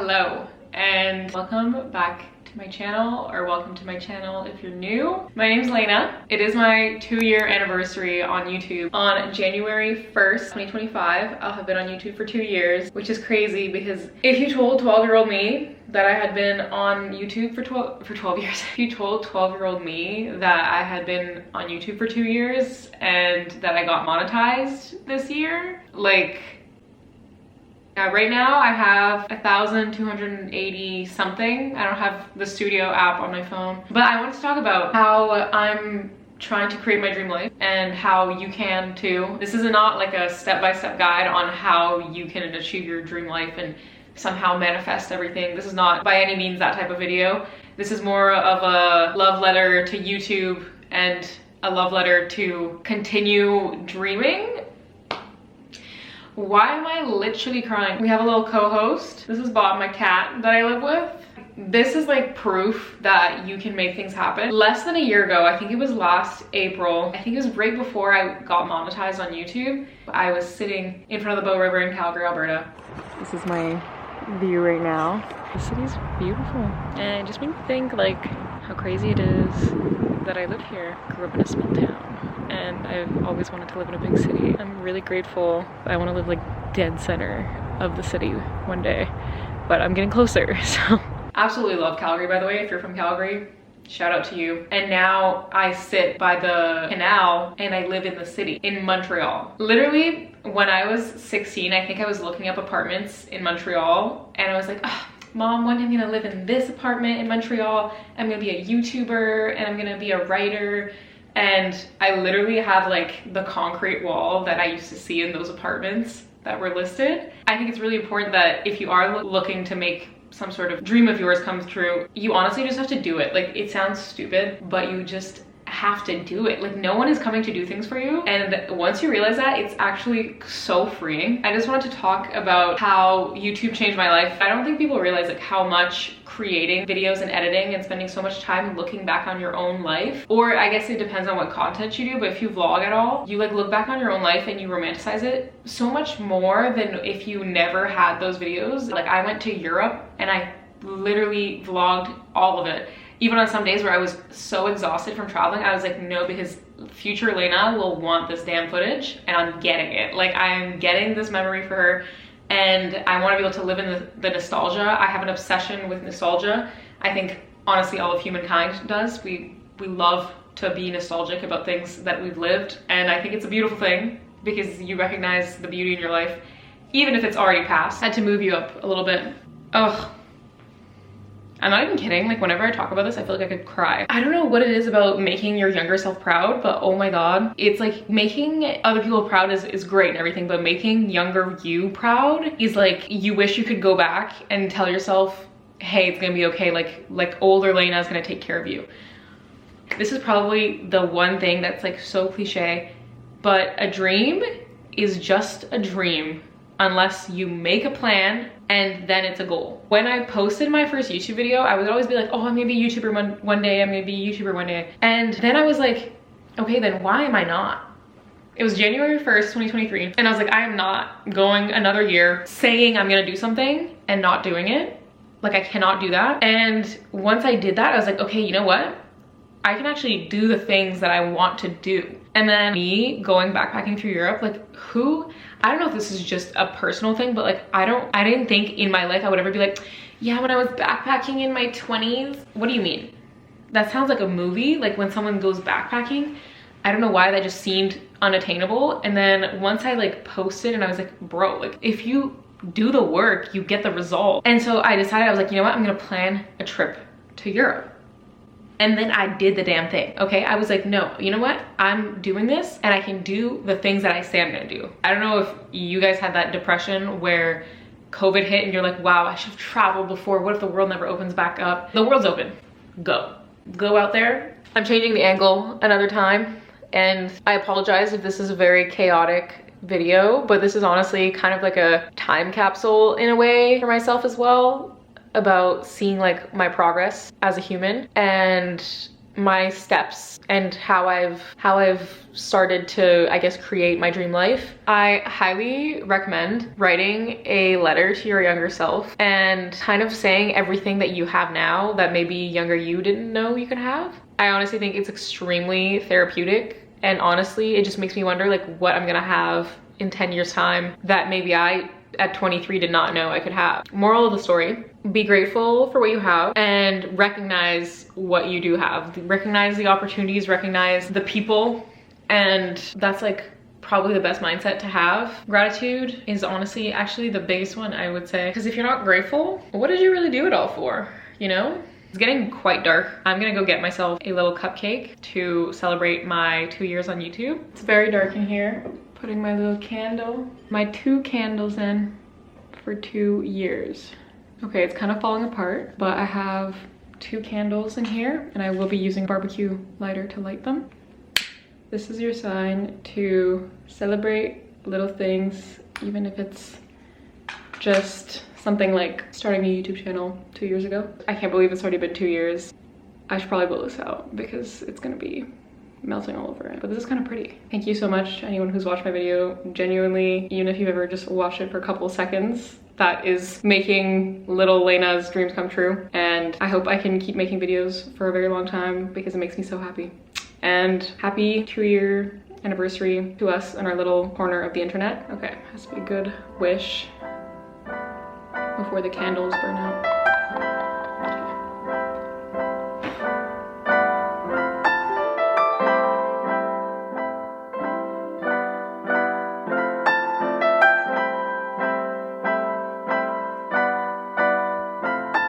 Hello and welcome back to my channel, or welcome to my channel if you're new. My name's Lena. It is my 2-year anniversary on YouTube. On January 1st, 2025, I'll have been on YouTube for 2 years, which is crazy because if you told 12-year-old me that I had been on YouTube for 12 years, if you told 12-year-old me that I had been on YouTube for 2 years and that I got monetized this year, like, right now I have 1,280 something. I don't have the studio app on my phone, but I want to talk about how I'm trying to create my dream life and how you can too. This is not like a step-by-step guide on how you can achieve your dream life and somehow manifest everything. This is not by any means that type of video. This is more of a love letter to YouTube and a love letter to continue dreaming. Why am I literally crying? We have a little co-host. This is Bob, my cat that I live with. This is like proof that you can make things happen. Less than a year ago, I think it was last April, I think it was right before I got monetized on YouTube, I was sitting in front of the Bow River in Calgary, Alberta. This is my view right now. The city's beautiful. And it just made me think like how crazy it is that I live here. Grew up in a small town. And I've always wanted to live in a big city. I'm really grateful. I want to live like dead center of the city one day, but I'm getting closer, so. Absolutely love Calgary, by the way. If you're from Calgary, shout out to you. And now I sit by the canal and I live in the city, in Montreal. Literally, when I was 16, I think I was looking up apartments in Montreal and I was like, oh, Mom, one day I'm gonna live in this apartment in Montreal. I'm gonna be a YouTuber and I'm gonna be a writer. And I literally have like the concrete wall that I used to see in those apartments that were listed. I think it's really important that if you are looking to make some sort of dream of yours come true, you honestly just have to do it. Like, it sounds stupid, but you just have to do it. Like, no one is coming to do things for you. And once you realize that, it's actually so freeing. I just wanted to talk about how YouTube changed my life. I don't think people realize like how much creating videos and editing and spending so much time looking back on your own life, or I guess it depends on what content you do, but if you vlog at all, you like look back on your own life and you romanticize it so much more than if you never had those videos. Like, I went to Europe and I literally vlogged all of it. Even on some days where I was so exhausted from traveling, I was like, no, because future Lena will want this damn footage and I'm getting it. Like, I'm getting this memory for her. And I want to be able to live in the nostalgia. I have an obsession with nostalgia. I think honestly all of humankind does. We love to be nostalgic about things that we've lived, and I think it's a beautiful thing because you recognize the beauty in your life even if it's already past. I had to move you up a little bit. Ugh. I'm not even kidding, like whenever I talk about this, I feel like I could cry. I don't know what it is about making your younger self proud, but oh my God. It's like making other people proud is great and everything, but making younger you proud is like, you wish you could go back and tell yourself, hey, it's gonna be okay. Like older Lena is gonna take care of you. This is probably the one thing that's like so cliche, but a dream is just a dream unless you make a plan and then it's a goal. When I posted my first YouTube video, I would always be like, oh, I'm gonna be a YouTuber one day, I'm gonna be a YouTuber one day. And then I was like, okay, then why am I not? It was January 1st, 2023. And I was like, I am not going another year saying I'm gonna do something and not doing it. Like, I cannot do that. And once I did that, I was like, okay, you know what? I can actually do the things that I want to do. And then me going backpacking through Europe, like I don't know if this is just a personal thing, but like, I didn't think in my life I would ever be like, yeah, when I was backpacking in my 20s. What do you mean? That sounds like a movie, like when someone goes backpacking. I don't know why that just seemed unattainable. And then once I like posted and I was like, bro, like if you do the work, you get the result. And so I decided, I was like, you know what? I'm gonna plan a trip to Europe. And then I did the damn thing, okay? I was like, no, you know what? I'm doing this and I can do the things that I say I'm gonna do. I don't know if you guys had that depression where COVID hit and you're like, wow, I should have traveled before. What if the world never opens back up? The world's open, go. Go out there. I'm changing the angle another time and I apologize if this is a very chaotic video, but this is honestly kind of like a time capsule in a way for myself as well, about seeing like my progress as a human and my steps and how I've started to, I guess, create my dream life, I highly recommend writing a letter to your younger self and kind of saying everything that you have now that maybe younger you didn't know you could have. I honestly think it's extremely therapeutic, and honestly, it just makes me wonder like what I'm gonna have in 10 years time that maybe I at 23 did not know I could have. Moral of the story, be grateful for what you have and recognize what you do have. Recognize the opportunities, recognize the people, and that's like probably the best mindset to have. Gratitude is honestly actually the biggest one, I would say, because if you're not grateful, what did you really do it all for, you know? It's getting quite dark. I'm gonna go get myself a little cupcake to celebrate my 2 years on YouTube. It's very dark in here. Putting my little candle, my 2 candles in for 2 years. Okay, it's kind of falling apart, but I have 2 candles in here and I will be using a barbecue lighter to light them. This is your sign to celebrate little things, even if it's just something like starting a YouTube channel 2 years ago. I can't believe it's already been 2 years. I should probably blow this out because it's gonna be melting all over it, but this is kind of pretty. Thank you so much to anyone who's watched my video. Genuinely, even if you've ever just watched it for a couple of seconds, that is making little Lena's dreams come true. And I hope I can keep making videos for a very long time because it makes me so happy. And happy 2-year anniversary to us in our little corner of the internet. Okay, has to be a good wish before the candles burn out.